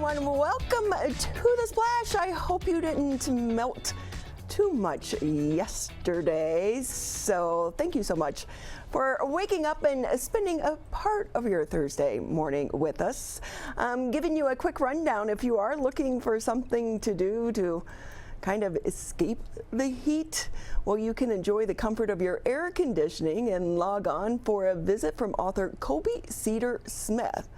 everyone. Welcome to the Splash. I hope you didn't melt too much yesterday. So thank you so much for waking up and spending a part of your Thursday morning with us. I'm giving you a quick rundown if you are looking for something to do to kind of escape the heat. Well, you can enjoy the comfort of your air conditioning and log on for a visit from author Colby Cedar Smith.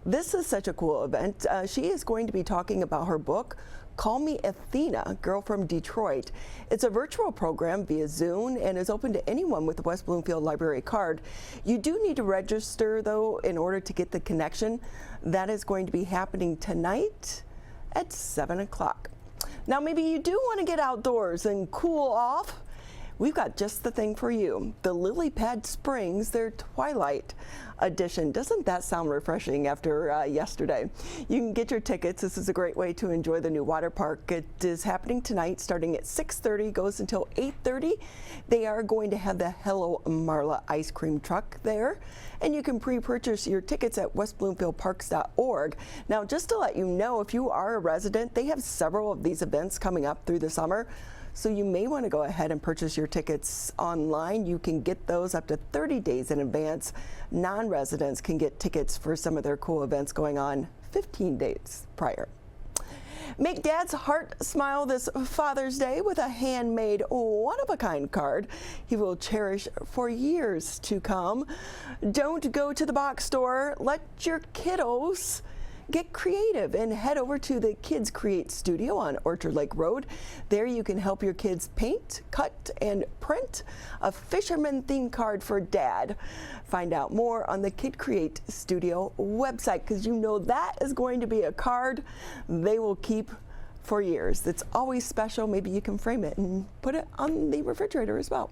This is such a cool event. She is going to be talking about her book, Call Me Athena, Girl from Detroit. It's a virtual program via Zoom and is open to anyone with a West Bloomfield Library card. You do need to register, though, in order to get the connection. That is going to be happening tonight at 7 o'clock. Now, maybe you do want to get outdoors and cool off. We've got just the thing for you. The Lily Pad Springs, their Twilight edition. Doesn't that sound refreshing after yesterday? You can get your tickets. This is a great way to enjoy the new water park. It is happening tonight starting at 6:30, goes until 8:30. They are going to have the Hello Marla ice cream truck there, and you can pre-purchase your tickets at westbloomfieldparks.org. Now, just to let you know, if you are a resident, they have several of these events coming up through the summer. So you may want to go ahead and purchase your tickets online. You can get those up to 30 days in advance. Non-residents can get tickets for some of their cool events going on 15 days prior. Make Dad's heart smile this Father's Day with a handmade, one-of-a-kind card he will cherish for years to come. Don't go to the box store. Let your kiddos get creative and head over to the Kids Create Studio on Orchard Lake Road. There you can help your kids paint, cut, and print a fisherman themed card for Dad. Find out more on the Kid Create Studio website, because you know that is going to be a card they will keep for years. It's always special. Maybe you can frame it and put it on the refrigerator as well.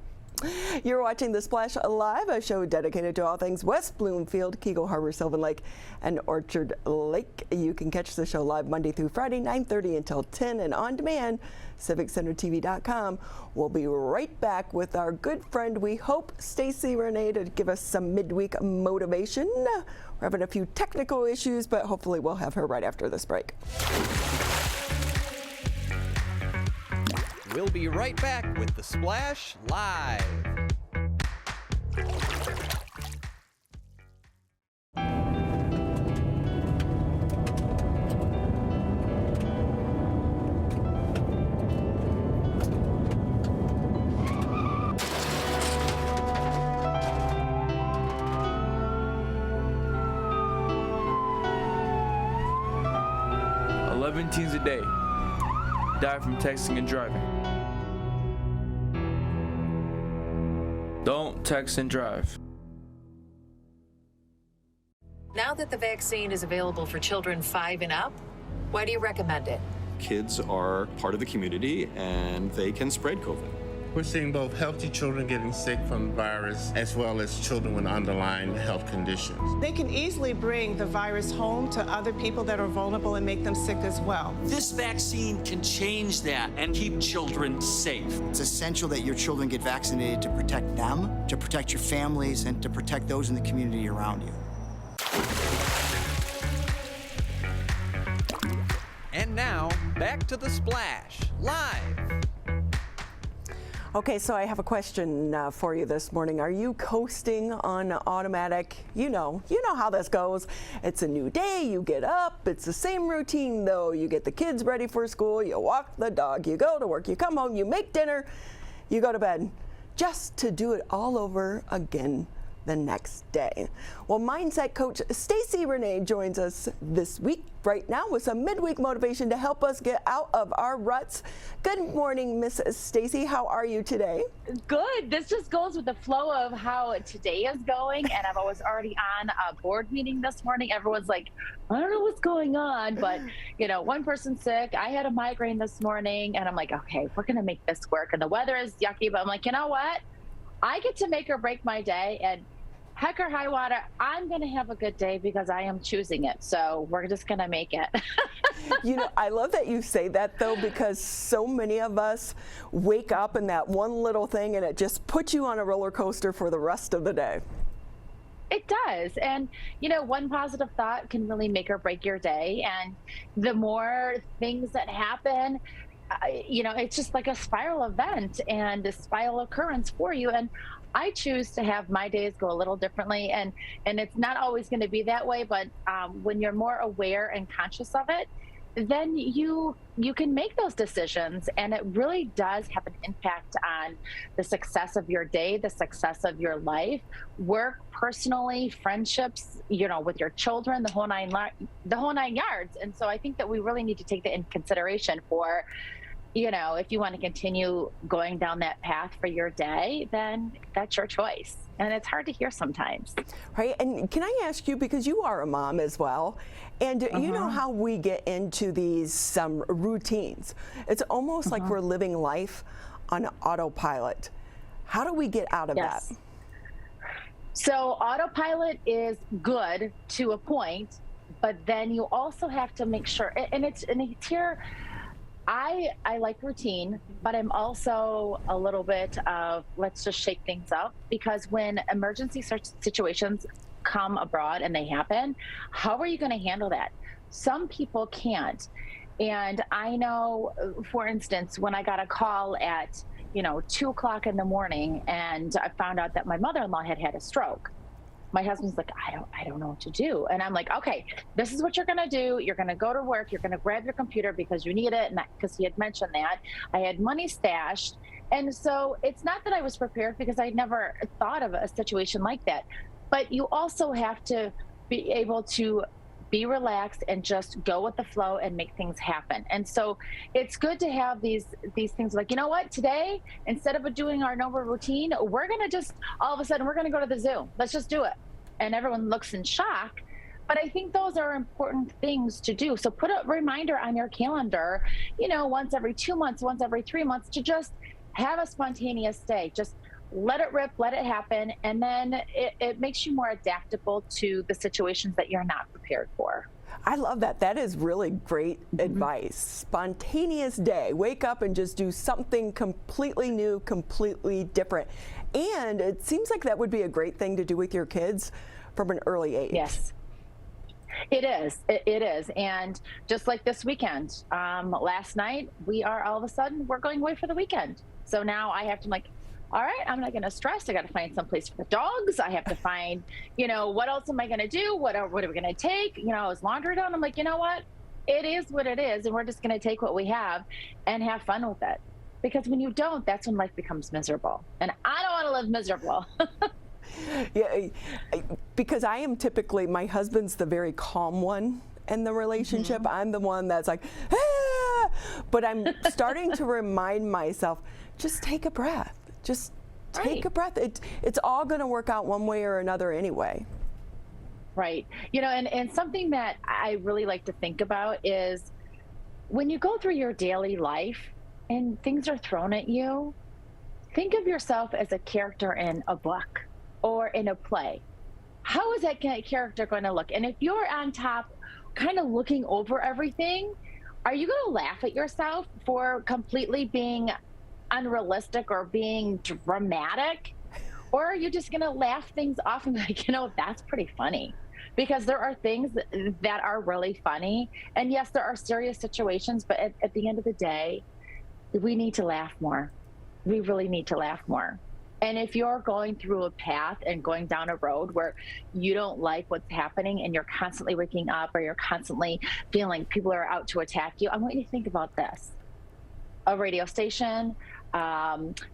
You're watching The Splash Live, a show dedicated to all things West Bloomfield, Keego Harbor, Sylvan Lake, and Orchard Lake. You can catch the show live Monday through Friday, 9:30 until 10, and on demand, civiccentertv.com. We'll be right back with our good friend, we hope, Stacie Rene, to give us some midweek motivation. We're having a few technical issues, but hopefully we'll have her right after this break. We'll be right back with The Splash Live. Teens a day die from texting and driving. Don't text and drive. Now that the vaccine is available for children 5 and up, why do you recommend it? Kids are part of the community and they can spread COVID. We're seeing both healthy children getting sick from the virus as well as children with underlying health conditions. They can easily bring the virus home to other people that are vulnerable and make them sick as well. This vaccine can change that and keep children safe. It's essential that your children get vaccinated to protect them, to protect your families, and to protect those in the community around you. And now, back to The Splash Live. Okay, so I have a question for you this morning. Are you coasting on automatic? You know how this goes. It's a new day, you get up, it's the same routine though. You get the kids ready for school, you walk the dog, you go to work, you come home, you make dinner, you go to bed, just to do it all over again the next day. Well, mindset coach Stacie Rene joins us this week right now with some midweek motivation to help us get out of our ruts. Good morning, Miss Stacie. How are you today? Good. This just goes with the flow of how today is going, and I was already on a board meeting this morning. Everyone's like, I don't know what's going on, but one person's sick. I had a migraine this morning, and I'm like, okay, we're gonna make this work. And the weather is yucky, but I'm like, you know what? I get to make or break my day, and heck or high water, I'm going to have a good day because I am choosing it. So we're just going to make it. I love that you say that, though, because so many of us wake up in that one little thing and it just puts you on a roller coaster for the rest of the day. It does. And, you know, one positive thought can really make or break your day. And the more things that happen, you know, it's just like a spiral event and a spiral occurrence for you. And I choose to have my days go a little differently. And it's not always going to be that way. But when you're more aware and conscious of it, then you can make those decisions, and it really does have an impact on the success of your day, the success of your life, work, personally, friendships, you know, with your children, the whole nine yards. And so I think that we really need to take that in consideration for, you know, if you want to continue going down that path for your day, then that's your choice. And it's hard to hear sometimes. Right. And can I ask you, because you are a mom as well, and you know how we get into these routines. It's almost like we're living life on autopilot. How do we get out of that? So autopilot is good to a point, but then you also have to make sure, and it's here, I like routine, but I'm also a little bit of let's just shake things up, because when emergency situations come abroad and they happen, how are you going to handle that? Some people can't. And I know, for instance, when I got a call at, 2 o'clock in the morning and I found out that my mother-in-law had a stroke. My husband's like, I don't know what to do. And I'm like, okay, this is what you're going to do. You're going to go to work. You're going to grab your computer because you need it. And because he had mentioned that I had money stashed. And so it's not that I was prepared, because I never thought of a situation like that. But you also have to be able to be relaxed and just go with the flow and make things happen. And so it's good to have these things like, you know what, today, instead of doing our normal routine, we're going to just, all of a sudden, we're going to go to the zoo. Let's just do it. And everyone looks in shock. But I think those are important things to do. So put a reminder on your calendar, once every 2 months, once every 3 months, to just have a spontaneous day. Just let it rip, let it happen. And then it makes you more adaptable to the situations that you're not prepared for. I love that. That is really great advice. Spontaneous day. Wake up and just do something completely new, completely different. And it seems like that would be a great thing to do with your kids from an early age. Yes. It is. It is. And just like this weekend, last night, all of a sudden, we're going away for the weekend. So now I have to all right, I'm not going to stress. I got to find some place for the dogs. I have to find, what else am I going to do? What are we going to take? Is laundry done? I'm like, you know what? It is what it is. And we're just going to take what we have and have fun with it. Because when you don't, that's when life becomes miserable. And I don't want to live miserable. Yeah, because I am typically, my husband's the very calm one in the relationship. I'm the one that's like, ah! But I'm starting to remind myself, just take a breath. Just take a breath. It's all going to work out one way or another anyway. Right. And something that I really like to think about is when you go through your daily life and things are thrown at you, think of yourself as a character in a book or in a play. How is that character going to look? And if you're on top, kind of looking over everything, are you going to laugh at yourself for completely being unrealistic or being dramatic? Or are you just going to laugh things off and be like, that's pretty funny? Because there are things that are really funny. And yes, there are serious situations, but at the end of the day, we need to laugh more. We really need to laugh more. And if you're going through a path and going down a road where you don't like what's happening and you're constantly waking up or you're constantly feeling people are out to attack you, I want you to think about this. A radio station,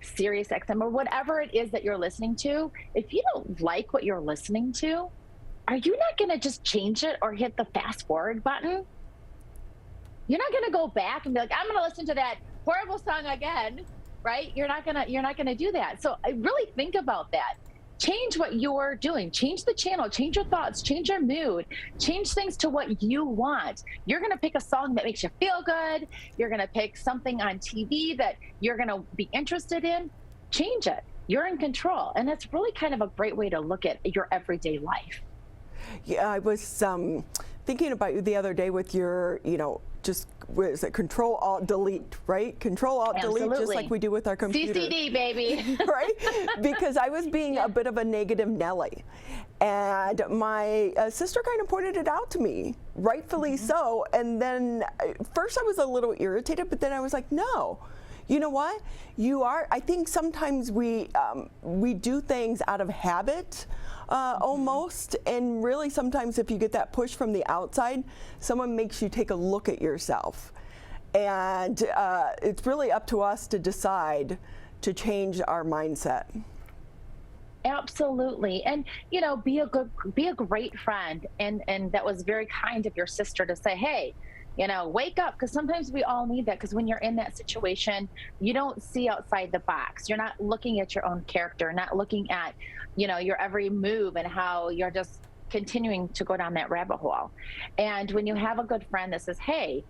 Sirius XM, or whatever it is that you're listening to, if you don't like what you're listening to, are you not going to just change it or hit the fast forward button? You're not going to go back and be like, I'm going to listen to that horrible song again, right? You're not going to do that. So I really think about that. Change what you're doing. Change the channel, change your thoughts, change your mood, change things to what you want. You're going to pick a song that makes you feel good. You're going to pick something on TV that you're going to be interested in. Change it. You're in control. And that's really kind of a great way to look at your everyday life. Yeah, I was thinking about you the other day with your, just, what is it, Control Alt Delete, right? Control Alt Delete, just like we do with our computer. CCD, baby. Right? Because I was being a bit of a negative Nelly. And my sister kind of pointed it out to me, rightfully so. And then first I was a little irritated, but then I was like, no. You know what? I think sometimes we do things out of habit, almost, and really sometimes if you get that push from the outside, someone makes you take a look at yourself. And it's really up to us to decide to change our mindset. Absolutely. And, you know, be a great friend. And that was very kind of your sister to say, hey, you know, wake up, because sometimes we all need that, because when you're in that situation, you don't see outside the box. You're not looking at your own character, not looking at, you know, your every move and how you're just continuing to go down that rabbit hole. And when you have a good friend that says, hey,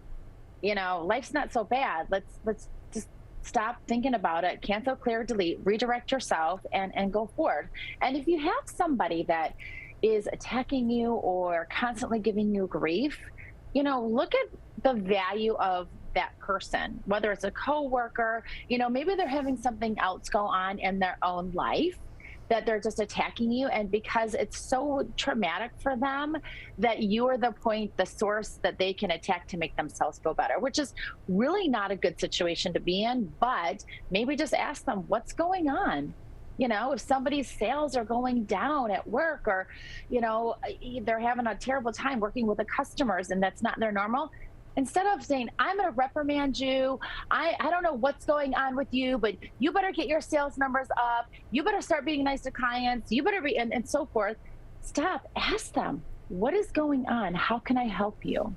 you know, life's not so bad. Let's just stop thinking about it, cancel, clear, delete, redirect yourself and go forward. And if you have somebody that is attacking you or constantly giving you grief, you know, look at the value of that person, whether it's a coworker, you know, maybe they're having something else go on in their own life that they're just attacking you. And because it's so traumatic for them, that you are the source that they can attack to make themselves feel better, which is really not a good situation to be in. But maybe just ask them, what's going on? You know, if somebody's sales are going down at work, or, you know, they're having a terrible time working with the customers and that's not their normal, instead of saying, I'm going to reprimand you, I don't know what's going on with you, but you better get your sales numbers up, you better start being nice to clients, you better be, and so forth. Stop, ask them, what is going on? How can I help you?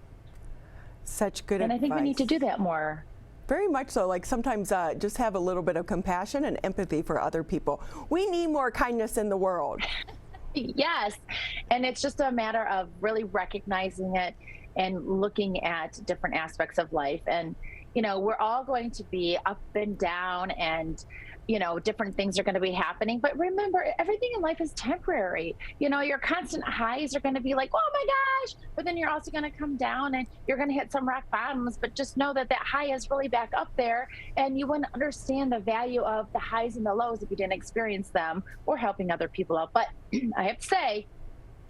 Such good advice. And I think we need to do that more. Very much so. Like sometimes just have a little bit of compassion and empathy for other people. We need more kindness in the world. Yes. And it's just a matter of really recognizing it and looking at different aspects of life. And, you know, we're all going to be up and down, and, you know, different things are going to be happening. But remember, everything in life is temporary. You know, your constant highs are going to be like, oh my gosh, but then you're also going to come down and you're going to hit some rock bottoms. But just know that that high is really back up there, and you wouldn't understand the value of the highs and the lows if you didn't experience them or helping other people out. But I have to say,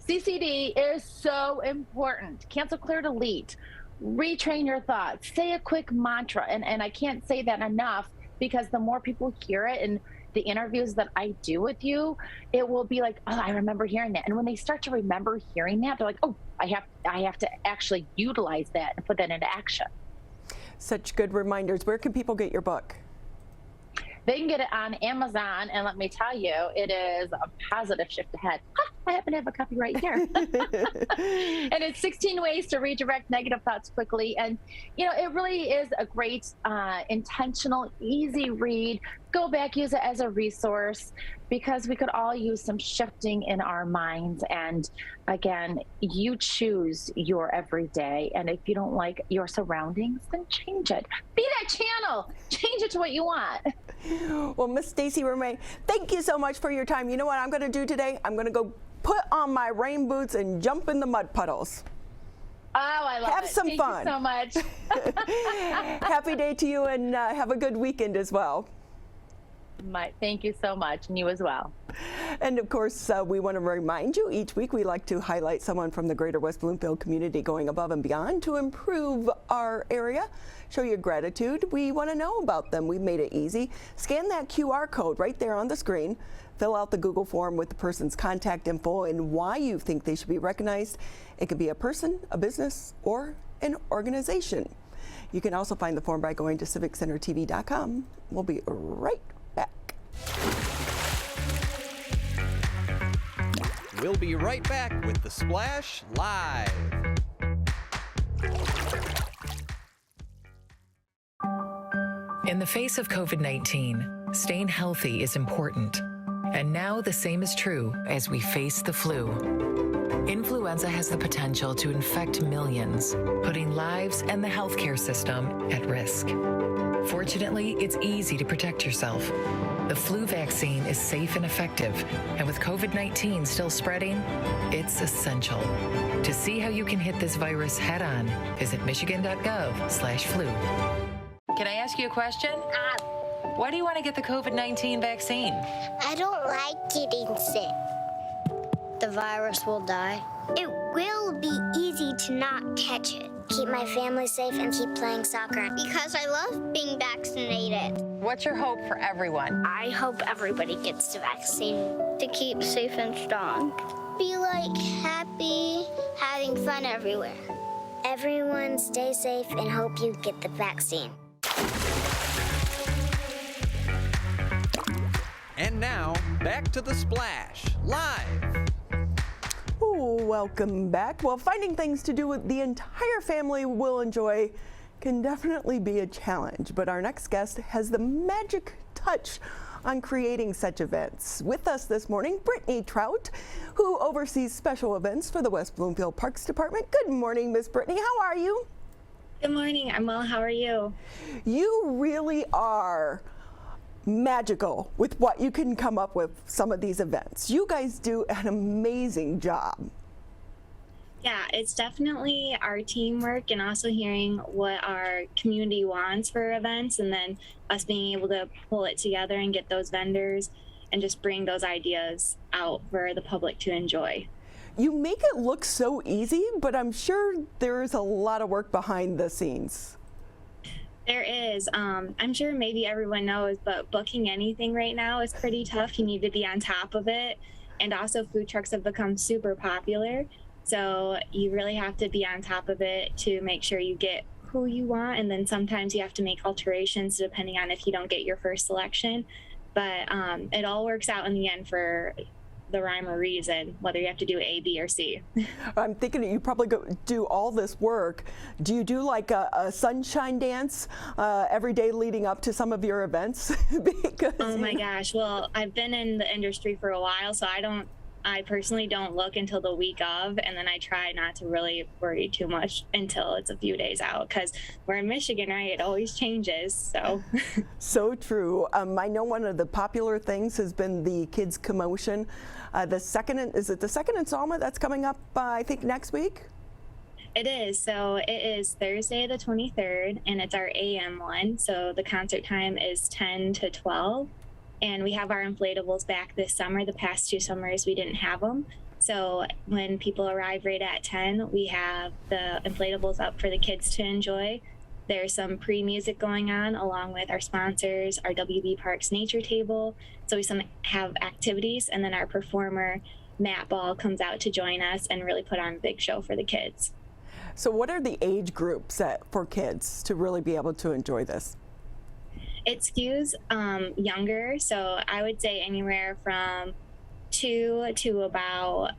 CCD is so important. Cancel, clear, delete, retrain your thoughts, say a quick mantra. And I can't say that enough, because the more people hear it in the interviews that I do with you, it will be like, oh, I remember hearing that. And when they start to remember hearing that, they're like, oh, I have to actually utilize that and put that into action. Such good reminders. Where can people get your book? They can get it on Amazon, and let me tell you, it is a positive shift ahead. I happen to have a copy right here. And it's 16 ways to redirect negative thoughts quickly. And, you know, it really is a great, intentional, easy read. Go back, use it as a resource, because we could all use some shifting in our minds. And again, you choose your everyday. And if you don't like your surroundings, then change it. Be that channel. Change it to what you want. Well, Miss Stacie Rene, thank you so much for your time. You know what I'm going to do today? I'm going to go put on my rain boots and jump in the mud puddles. Oh, I love it. Have some fun. Thank you so much. Happy day to you, and have a good weekend as well. Thank you so much, and you as well. And of course, we want to remind you, each week we like to highlight someone from the greater West Bloomfield community going above and beyond to improve our area, show you gratitude. We want to know about them. We've made it easy. Scan that QR code right there on the screen. Fill out the Google form with the person's contact info and why you think they should be recognized. It could be a person, a business, or an organization. You can also find the form by going to civiccentertv.com. We'll be right back. We'll be right back with The Splash Live. In the face of COVID-19, staying healthy is important. And now the same is true as we face the flu. Influenza has the potential to infect millions, putting lives and the healthcare system at risk. Fortunately, it's easy to protect yourself. The flu vaccine is safe and effective, and with COVID-19 still spreading, it's essential. To see how you can hit this virus head on, visit michigan.gov/flu. Can I ask you a question? Why do you want to get the COVID-19 vaccine? I don't like getting sick. The virus will die. It will be easy to not catch it. Keep my family safe and keep playing soccer because I love being vaccinated. What's your hope for everyone? I hope everybody gets the vaccine to keep safe and strong. Be like happy, having fun everywhere. Everyone stay safe and hope you get the vaccine. And now, back to the Splash, live. Ooh, welcome back. Well, finding things to do with the entire family will enjoy can definitely be a challenge, but our next guest has the magic touch on creating such events. With us this morning, Brittany Trout, who oversees special events for the West Bloomfield Parks Department. Good morning, Miss Brittany. How are you? Good morning. I'm well. How are you? You really are magical with what you can come up with some of these events. You guys do an amazing job. Yeah, it's definitely our teamwork and also hearing what our community wants for events and then us being able to pull it together and get those vendors and just bring those ideas out for the public to enjoy. You make it look so easy, but I'm sure there's a lot of work behind the scenes. There is. I'm sure maybe everyone knows, but booking anything right now is pretty tough. You need to be on top of it. And also food trucks have become super popular. So you really have to be on top of it to make sure you get who you want. And then sometimes you have to make alterations depending on if you don't get your first selection. But it all works out in the end for the rhyme or reason, whether you have to do A, B, or C. I'm thinking that you probably do all this work. Do you do like a sunshine dance every day leading up to some of your events? Because, oh my gosh, well, I've been in the industry for a while, so I personally don't look until the week of, and then I try not to really worry too much until it's a few days out, because we're in Michigan, right? It always changes, so. So true. I know one of the popular things has been the kids' Commotion. Is it the second installment that's coming up, I think, next week? It is. So it is Thursday the 23rd, and it's our AM one. So the concert time is 10 to 12. And we have our inflatables back this summer. The past 2 summers, we didn't have them. So when people arrive right at 10, we have the inflatables up for the kids to enjoy. There's some pre-music going on along with our sponsors, our WB Parks Nature Table. So we have activities, and then our performer, Matt Ball, comes out to join us and really put on a big show for the kids. So what are the age groups for kids to really be able to enjoy this? It skews younger, so I would say anywhere from 2 to about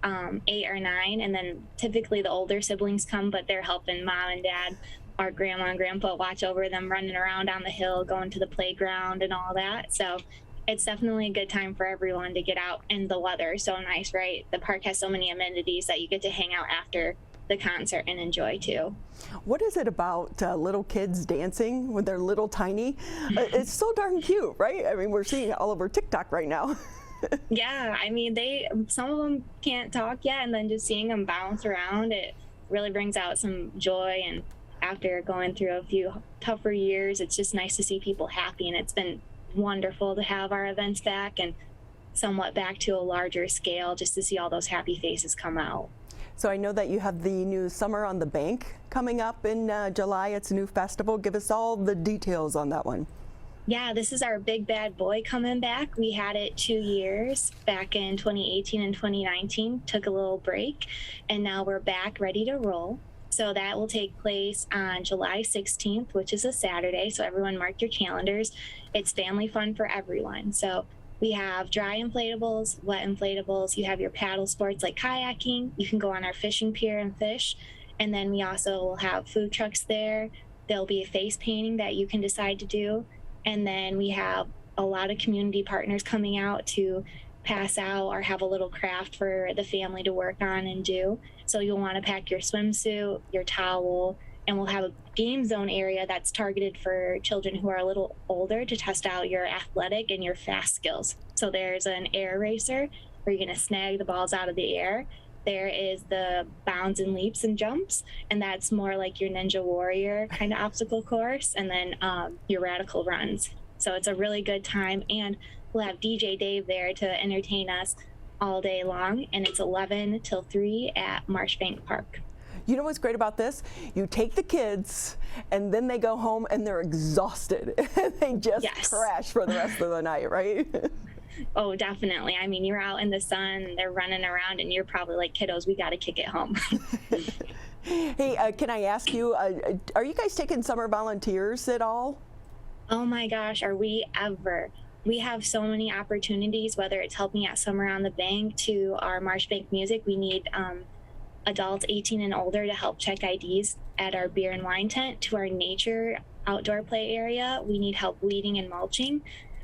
8 or 9, and then typically the older siblings come, but they're helping mom and dad, our grandma and grandpa, watch over them running around on the hill, going to the playground and all that. So it's definitely a good time for everyone to get out, and the weather is so nice, right? The park has so many amenities that you get to hang out after the concert and enjoy too. What is it about little kids dancing when they're little tiny? It's so darn cute, right? I mean, we're seeing it all over TikTok right now. Yeah, I mean, some of them can't talk yet, and then just seeing them bounce around, it really brings out some joy. And after going through a few tougher years, it's just nice to see people happy, and it's been wonderful to have our events back and somewhat back to a larger scale, just to see all those happy faces come out. So I know that you have the new Summer on the Bank coming up in July. It's a new festival. Give us all the details on that one. Yeah, this is our big bad boy coming back. We had it 2 years back in 2018 and 2019, took a little break, and now we're back ready to roll. So that will take place on July 16th, which is a Saturday. So everyone mark your calendars. It's family fun for everyone. So we have dry inflatables, wet inflatables. You have your paddle sports like kayaking. You can go on our fishing pier and fish. And then we also will have food trucks there. There'll be a face painting that you can decide to do. And then we have a lot of community partners coming out to pass out or have a little craft for the family to work on and do. So you'll want to pack your swimsuit, your towel, And we'll have a game zone area that's targeted for children who are a little older to test out your athletic and your fast skills. So there's an air racer where you're going to snag the balls out of the air. There is the bounds and leaps and jumps, and that's more like your Ninja Warrior kind of obstacle course, and then your radical runs. So it's a really good time, and we'll have DJ Dave there to entertain us all day long, and it's 11 till 3 at Marshbank Park. You know what's great about this? You take the kids and then they go home and they're exhausted and they just crash for the rest of the night, right? Oh, definitely. I mean, you're out in the sun and they're running around and you're probably like, kiddos, we got to kick it home. Hey, can I ask you, are you guys taking summer volunteers at all? Oh my gosh, are we ever? We have so many opportunities, whether it's helping at Summer on the Bank to our Marshbank Music. We need adults 18 and older to help check IDs at our beer and wine tent, to our nature outdoor play area. We need help weeding and mulching.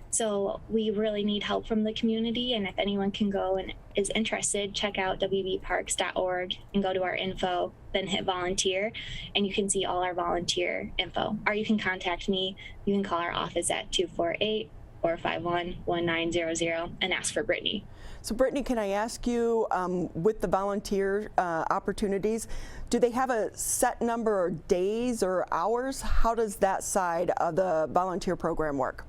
So we really need help from the community. And if anyone can go and is interested, check out wbparks.org and go to our info, then hit volunteer, and you can see all our volunteer info. Or you can contact me. You can call our office at 248-451-1900 and ask for Brittany. So Brittany, can I ask you, with the volunteer opportunities, do they have a set number of days or hours? How does that side of the volunteer program work?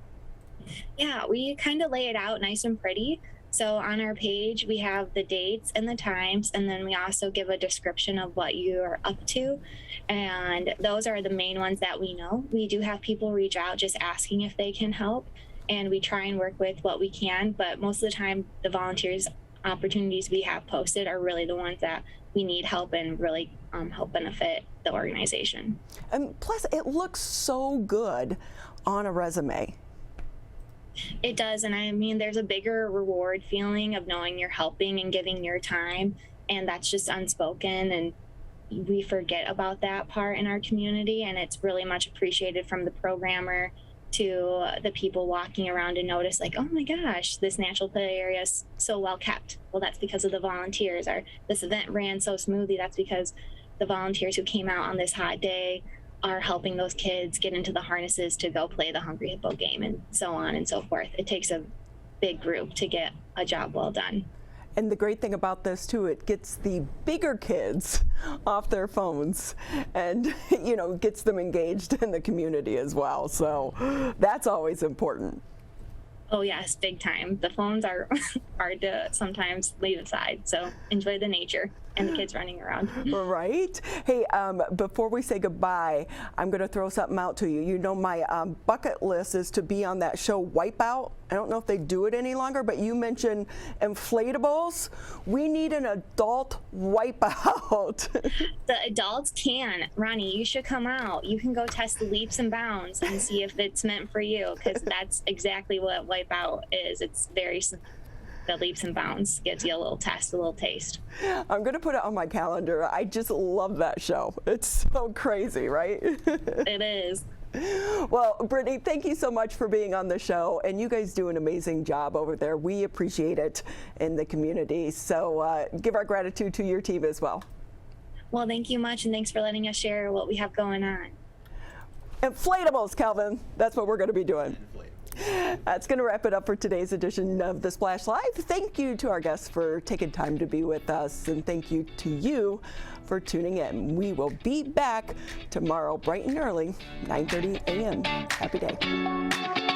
Yeah, we kind of lay it out nice and pretty. So on our page, we have the dates and the times, and then we also give a description of what you're up to. And those are the main ones that we know. We do have people reach out just asking if they can help, and we try and work with what we can. But most of the time, the volunteers opportunities we have posted are really the ones that we need help and really help benefit the organization. And plus, it looks so good on a resume. It does, and I mean, there's a bigger reward feeling of knowing you're helping and giving your time, and that's just unspoken, and we forget about that part in our community, and it's really much appreciated from the programmer to the people walking around and notice, like, oh my gosh, this natural play area is so well kept. Well, that's because of the volunteers. Or this event ran so smoothly. That's because the volunteers who came out on this hot day are helping those kids get into the harnesses to go play the Hungry Hippo game, and so on and so forth. It takes a big group to get a job well done. And the great thing about this too, it gets the bigger kids off their phones and, you know, gets them engaged in the community as well. So that's always important. Oh yes, big time. The phones are hard to sometimes leave aside. So enjoy the nature and the kids running around. Right. Hey, before we say goodbye, I'm going to throw something out to you. You know, my bucket list is to be on that show Wipeout. I don't know if they do it any longer, but you mentioned inflatables. We need an adult Wipeout. The adults can. Ronnie, you should come out. You can go test the leaps and bounds and see if it's meant for you, because that's exactly what Wipeout is. It's very the leaps and bounds gives you a little test, a little taste. I'm going to put it on my calendar. I just love that show. It's so crazy, right? It is. Well, Brittany, thank you so much for being on the show, and you guys do an amazing job over there. We appreciate it in the community. So give our gratitude to your team as well. Well, thank you much, and thanks for letting us share what we have going on. Inflatables, Calvin. That's what we're going to be doing. That's going to wrap it up for today's edition of The Splash Live. Thank you to our guests for taking time to be with us, and thank you to you for tuning in. We will be back tomorrow bright and early, 9:30 a.m. Happy day.